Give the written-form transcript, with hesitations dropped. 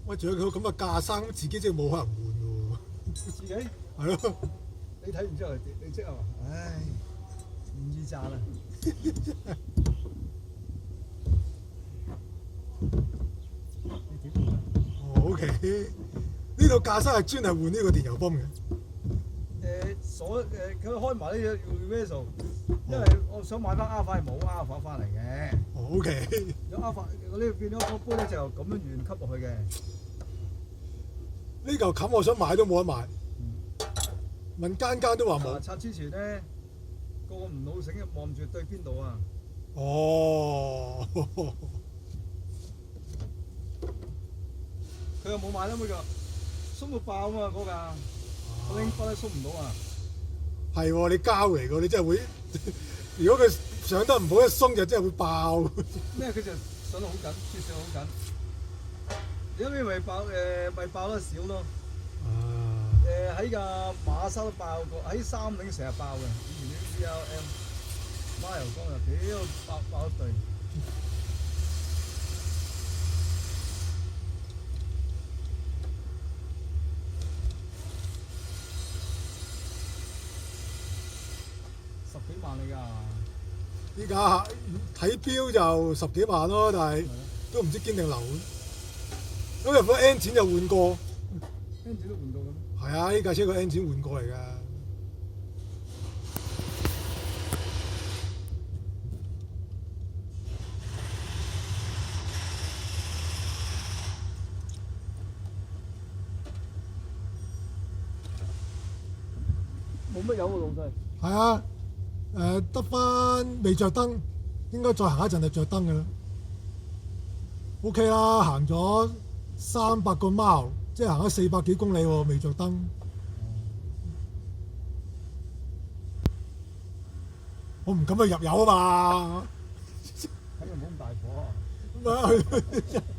喂，仲有佢咁嘅架生，自己即係冇可能換嘅喎。自己係咯，你睇完之後你即係話，唉，唔易賺啊！你點換啊？哦，OK，呢度架生係專係換呢個電油泵嘅。佢開埋呢隻 Universal，因為我想買翻 Alpha 係冇 Alpha 翻嚟嘅。哦，OK，有 Alpha 我呢變咗個杯咧就咁樣原吸落去嘅。呢嚿冚我想買都冇得買，問間間都話冇。拆之前咧，個唔老醒望住對邊度啊！哦，佢又冇買啦，每個鬆到爆啊嘛嗰架，我拎翻都鬆唔到啊！係喎，你膠嚟㗎，你真係會。如果佢上得唔好一鬆就真係會爆。咩佢就上得好緊，切上好緊。因為咪爆得少咯。喺架馬莎都爆過，喺三菱成日爆嘅。以前啲 BRM 孖油缸又屌爆一隊。10幾萬嚟㗎。依家睇標就10幾萬咯，但係都唔知堅定流。咁入咗 N 錢就換過。N 錢都換過嘅咩？係啊，呢架車個 N 錢換過嚟㗎。冇乜油喎老細。係啊，得翻未着燈，應該再行一陣就着燈㗎啦。OK 啦，行咗300個 mile，即係行咗400幾公里喎，未着燈。我唔敢去入油啊嘛。咁又冇咁大火啊！